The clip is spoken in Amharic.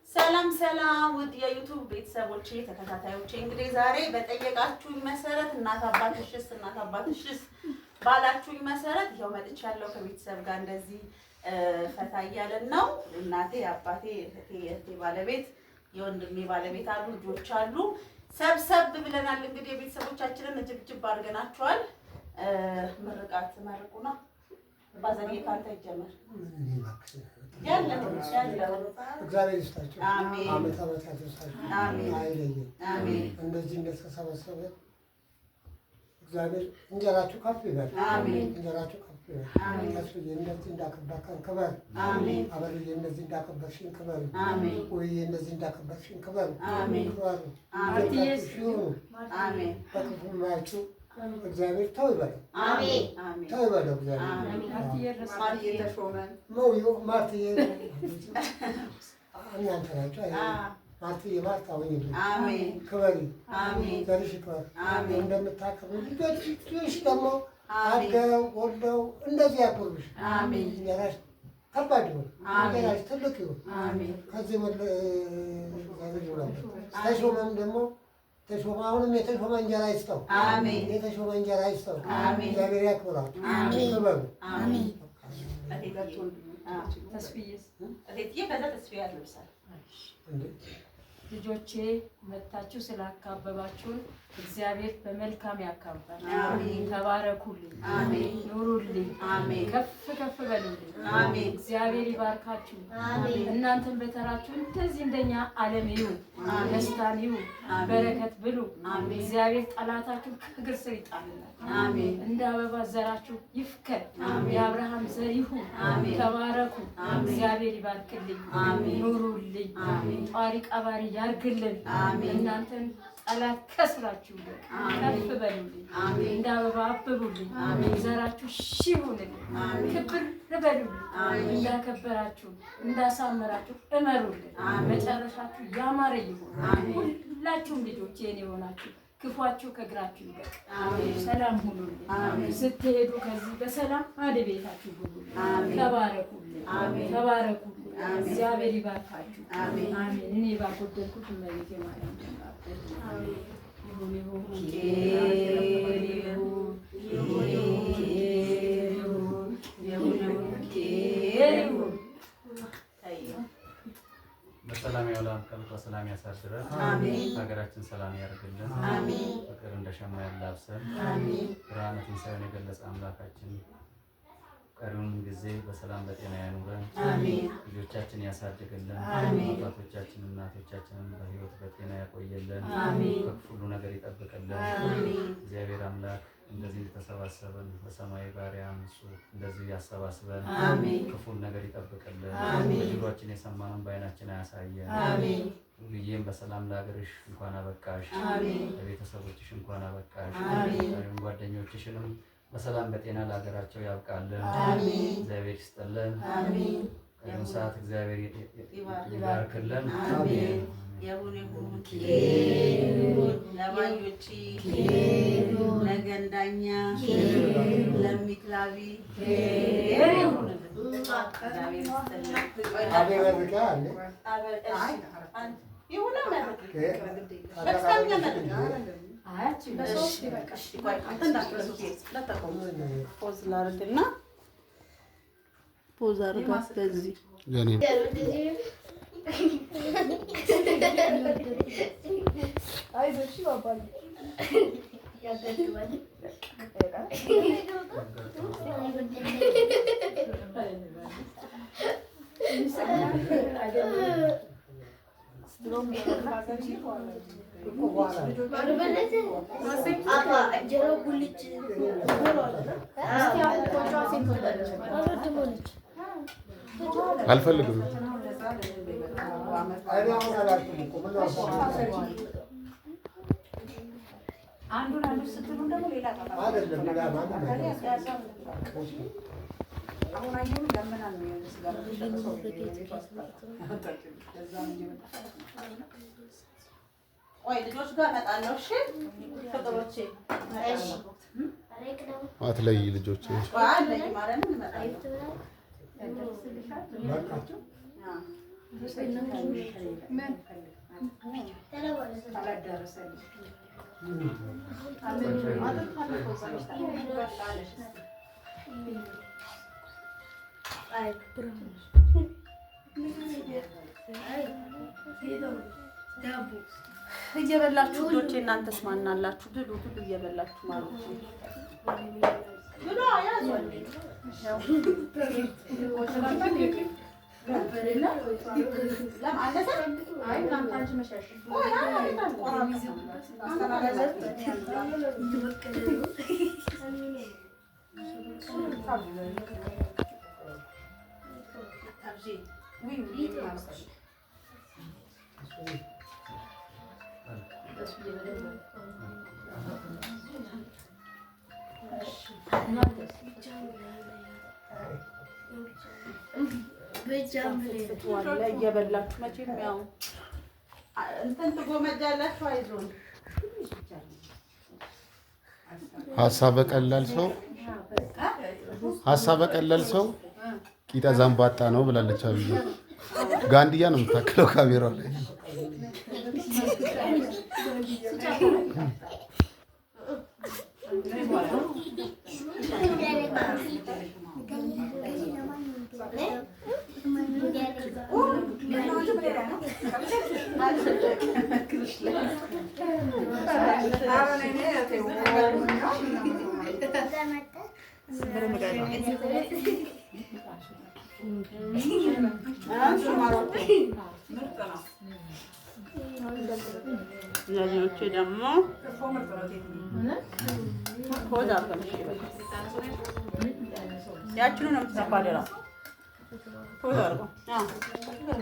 ሰላም ሰላም ውድ የዩቲዩብ ቤተሰቦቼ ተከታታዮቼ፣ እንግዲህ ዛሬ በጠየቃችሁኝ መሰረት እናት አባትሽስ ባላችሁኝ መሰረት ይኸው መጥቻለሁ። ከቤተሰብ ጋር እንደዚህ ፈታ እያለን ነው። እናቴ፣ አባቴ፣ እህቴ ባለቤት፣ የወንድሜ ባለቤት አሉ፣ ልጆች አሉ። ሰብሰብ ብለናል። እንግዲህ የቤተሰቦቻችንን እጅብ አድርገናቸዋል። ምርቃት መርቁና ባዘኔ ካንተ ይጀመር። እግዚአብሔር ይስጣቸው። አሜን። ዓመት ያደርሳቸው። አሜን። አይለየን። አሜን። እንደዚህ እንደተሰበሰበ እግዚአብሔር እንጀራችሁ ከፍ ይበል። አሜን። እንጀራችሁ ከፍ ይበል። አሜን። ተስፋዬ እንደዚህ እንዳከበርከን ክበር። አሜን። አበልዬ እንደዚህ እንዳከበርሽን ክበር። አሜን። ወይዬ እንደዚህ እንዳከበርሽን ክበር። አሜን። ክበር። አሜን። በክፉ ማያችሁ እግዚአብሔር ተው ይበለው። አሜን። ተው ይበለው እግዚአብሔር። ማርትዬ ተሾመ ማርትዬ እናንተ ናቸው። ማርትዬ ሁኚልኝ። አሜን። ክበሪ። አሜን። ዘርሽ ይክበር። አሜን። እንደምታከብሩ ልጆችሽ ደግሞ አድገው ወልደው እንደዚህ ያክብሩሽ። አሜን። እንጀራሽ ከባድ ይሁን፣ እንጀራሽ ትልቅ ይሁን። አሜን። ከዚህ ተሾመም ደግሞ ተሾመ አሁንም የተሾመ እንጀራ ይስጠው። አሜን። የተሾመ እንጀራ ይስጠው። አሜን። እግዚአብሔር ያክብራችሁ። አሜን። ክበሩ። አሜን። ተስፋዬስ እቴትዬ ከዛ ተስፋዬ ያለብሳል። ልጆቼ መታችሁ ስላካበባችሁን እግዚአብሔር በመልካም ያካባል። አሜን። ተባረኩልኝ። አሜን። ኑሩልኝ። አሜን። ከፍ በሉልኝ። አሜን። እግዚአብሔር ይባርካችሁ። አሜን። እናንተም በተራችሁ እንደዚህ እንደኛ ዓለም ይዩ፣ ደስታን ይዩ፣ በረከት ብሉ። አሜን። እግዚአብሔር ጠላታችሁ ከእግር ስር ይጣልላል። አሜን። እንደ አበባ ዘራችሁ ይፍከል። አሜን። የአብርሃም ዘር ይሁን። አሜን። ተባረኩ። አሜን። እግዚአብሔር ይባርክልኝ። አሜን። ኑሩልኝ። አሜን። ጧሪ ቀባሪ ያርግልን። አሜን። እናንተን ጠላት ከስራችሁ ከፍ በሉልኝ። አሜን። እንደ አበባ አብቡልኝ። አሜን። ዘራችሁ ሺህ ይሁንልኝ። አሜን። ክብር በሉልኝ። አሜን። እንዳከበራችሁ እንዳሳመራችሁ እመሩልኝ። አሜን። መጨረሻችሁ ያማረ ይሁን። አሜን። ሁላችሁም ልጆቼ የኔ የሆናችሁ ክፏችሁ ከእግራችሁ ይበቅ። አሜን። ሰላም ሁኑልኝ። አሜን። ስትሄዱ ከዚህ በሰላም ወደ ቤታችሁ ሁኑልኝ። አሜን። ተባረኩልኝ። አሜን። ተባረኩልኝ። አሜን። እግዚአብሔር ይባርካችሁ። አሜን። አሜን። እኔ ባጎደልኩት እመቤቴ ማርያም አሜን። ይሁን ይሁን በሰላም ያውላን፣ ቀን በሰላም ያሳድረን። አሜን። ሀገራችን ሰላም ያደርግልን። አሜን። ፍቅር እንደ ሸማ ያላብሰን። አሜን። ብርሃነ ትንሣኤውን የገለጸ አምላካችን ቀሪውን ጊዜ በሰላም በጤና ያኑረን። አሜን። ልጆቻችን ያሳድግልን። አሜን። አባቶቻችን እናቶቻችንን በሕይወት በጤና ያቆየልን። አሜን። ከክፉ ሁሉ ነገር ይጠብቅልን። አሜን። እግዚአብሔር አምላክ እንደዚህ ተሰባሰበን በሰማይ ባሪያም እሱ እንደዚህ ያሰባስበን። አሜን። ክፉን ነገር ይጠብቅልን። አሜን። በጆሮአችን የሰማነውን በዓይናችን አያሳየን። አሜን። ሁልዬም በሰላም ለሀገርሽ እንኳን አበቃሽ። አሜን። ለቤተሰቦችሽ እንኳን አበቃሽ። አሜን። ጓደኞችሽንም በሰላም በጤና ለሀገራቸው ያብቃልን። አሜን። እግዚአብሔር ይስጥልን። አሜን። ቀኑን ሰዓት እግዚአብሔር ይባርክልን። አሜን። የሁን ለማዮቺ ለገንዳኛ ለሚክላቢ ፖዝ አድርጋ ስለዚህ አይዞሽ ባባዬ ያገጥማል። አልፈልግም። አንዱን ስትሉ ደግሞ ሌላ አሁን አየሁ ለምናል ነው ወይ ልጆች ጋር እመጣለሁ። እሺ ፍቅሮቼ፣ እሺ አትለይ ልጆች አለኝ ማለት ነው። እመጣለሁ እየበላችሁ ልጆቼ እናንተስ ማን አላችሁ? ብሉ ብሉ እየበላችሁ ማለት ነው። ብሉ ያዙ እየበላችሁ መቼም ያው እንትን ትጎመጃላችሁ። አይዞን ሀሳብ በቀላል ሰው ቂጣ ዛምባጣ ነው ብላለች አብዬ። ጋንድያ ነው የምታክለው ካሜራው ላይ። ያኞቼ ደግሞ ሆዳ ያችኑ ነው የምትሰፋ ሌላ ሆዳ አርጎ